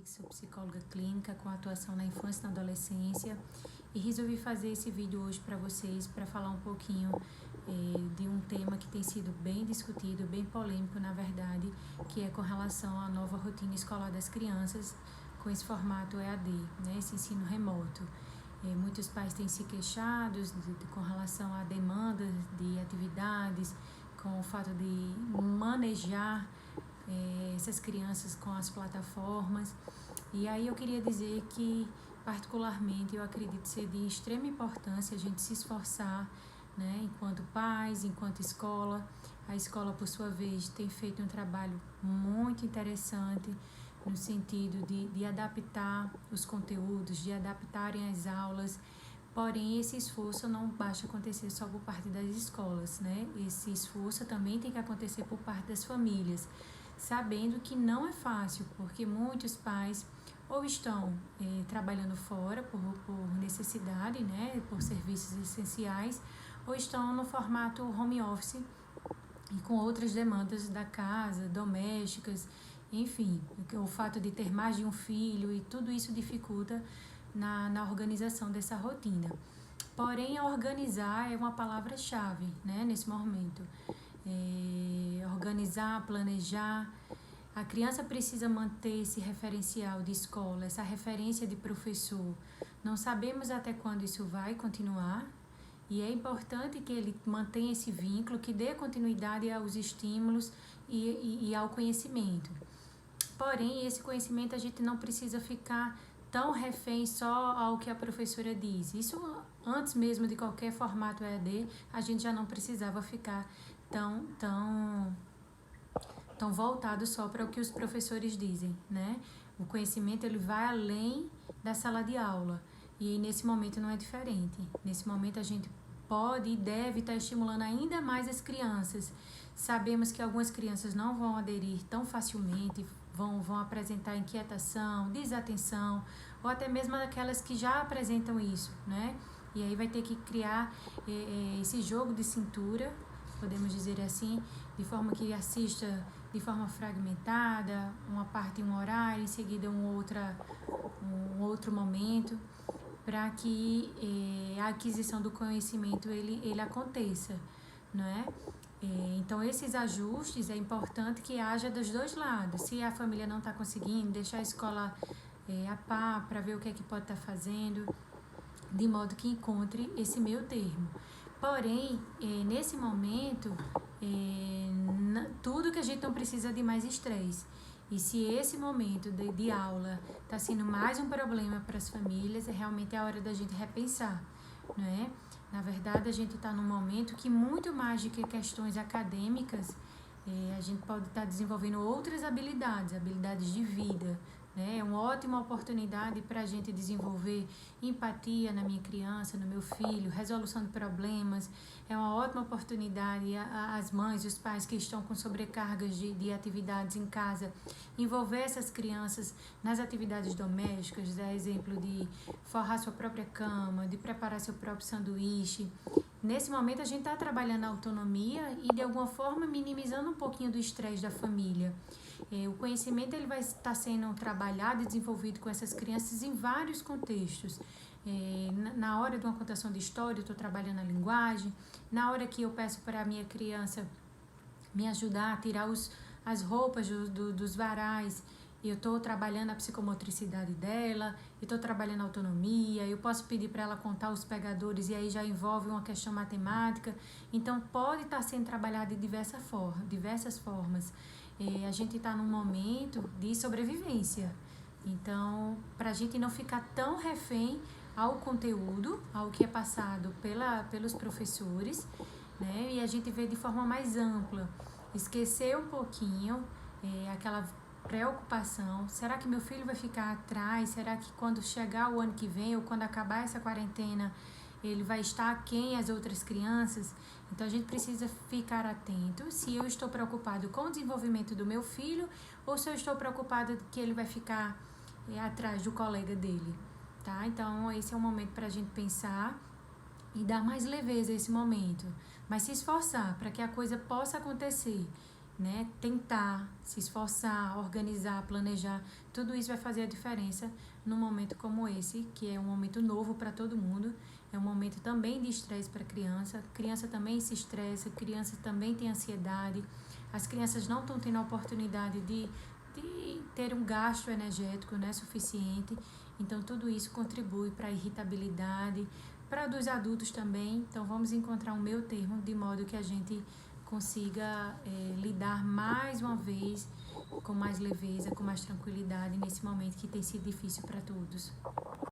sou psicóloga clínica com atuação na infância e na adolescência e resolvi fazer esse vídeo hoje para vocês para falar um pouquinho de um tema que tem sido bem discutido, bem polêmico na verdade, que é com relação à nova rotina escolar das crianças com esse formato EAD, né, esse ensino remoto. Muitos pais têm se queixado com relação à demanda de atividades, com o fato de manejar essas crianças com as plataformas. E aí eu queria dizer que, particularmente, eu acredito ser de extrema importância a gente se esforçar, né, enquanto pais, enquanto escola. A escola, por sua vez, tem feito um trabalho muito interessante no sentido de adaptar os conteúdos, de adaptarem as aulas. Porém, esse esforço não basta acontecer só por parte das escolas, né? Esse esforço também tem que acontecer por parte das famílias, sabendo que não é fácil, porque muitos pais ou estão trabalhando fora por necessidade, né, por serviços essenciais, ou estão no formato home office e com outras demandas da casa, domésticas, enfim, o fato de ter mais de um filho e tudo isso dificulta na organização dessa rotina. Porém, organizar é uma palavra-chave, né, nesse momento. Organizar, planejar. A criança precisa manter esse referencial de escola, essa referência de professor. Não sabemos até quando isso vai continuar e é importante que ele mantenha esse vínculo, que dê continuidade aos estímulos e ao conhecimento. Porém, esse conhecimento a gente não precisa ficar tão refém só ao que a professora diz. Isso antes mesmo de qualquer formato EAD, a gente já não precisava ficar tão voltado só para o que os professores dizem, né? O conhecimento ele vai além da sala de aula e nesse momento não é diferente. Nesse momento a gente pode e deve estar estimulando ainda mais as crianças. Sabemos que algumas crianças não vão aderir tão facilmente, vão apresentar inquietação, desatenção, ou até mesmo aquelas que já apresentam isso, né? E aí vai ter que criar esse jogo de cintura, podemos dizer assim, de forma que assista de forma fragmentada, uma parte em um horário, em seguida um outro momento, para que a aquisição do conhecimento ele aconteça, não é? Então, esses ajustes é importante que haja dos dois lados. Se a família não está conseguindo, deixar a escola a par para ver o que é que pode estar fazendo, de modo que encontre esse meio termo. Porém, nesse momento, tudo que a gente não precisa de mais estresse. E se esse momento de aula está sendo mais um problema para as famílias, é realmente a hora da gente repensar, não é? Na verdade, a gente está num momento que muito mais do que questões acadêmicas, a gente pode estar desenvolvendo outras habilidades de vida, né? É uma ótima oportunidade para a gente desenvolver empatia na minha criança, no meu filho, resolução de problemas. É uma ótima oportunidade as mães, os pais que estão com sobrecargas de atividades em casa, envolver essas crianças nas atividades domésticas, dar exemplo de forrar sua própria cama, de preparar seu próprio sanduíche. Nesse momento a gente está trabalhando a autonomia e de alguma forma minimizando um pouquinho do estresse da família. O conhecimento ele vai estar sendo trabalhado e desenvolvido com essas crianças em vários contextos. Na hora de uma contação de história, eu estou trabalhando a linguagem. Na hora que eu peço para a minha criança me ajudar a tirar as roupas dos varais, eu estou trabalhando a psicomotricidade dela, eu estou trabalhando a autonomia, eu posso pedir para ela contar os pegadores e aí já envolve uma questão matemática. Então, pode estar sendo trabalhado de diversas formas. A gente está num momento de sobrevivência. Então, para a gente não ficar tão refém ao conteúdo, ao que é passado pelos professores, né? E a gente vê de forma mais ampla, esquecer um pouquinho aquela preocupação, será que meu filho vai ficar atrás? Será que quando chegar o ano que vem ou quando acabar essa quarentena, ele vai estar aquém as outras crianças? Então, a gente precisa ficar atento se eu estou preocupado com o desenvolvimento do meu filho ou se eu estou preocupado que ele vai ficar atrás do colega dele, tá? Então, esse é o momento para a gente pensar e dar mais leveza a esse momento, mas se esforçar para que a coisa possa acontecer né? Tentar, se esforçar, organizar, planejar, tudo isso vai fazer a diferença num momento como esse, que é um momento novo para todo mundo, é um momento também de estresse para a criança também se estressa, criança também tem ansiedade, as crianças não estão tendo a oportunidade de ter um gasto energético, né, suficiente, então tudo isso contribui para a irritabilidade, para dos adultos também, então vamos encontrar um meio termo de modo que a gente consiga lidar mais uma vez com mais leveza, com mais tranquilidade nesse momento que tem sido difícil para todos.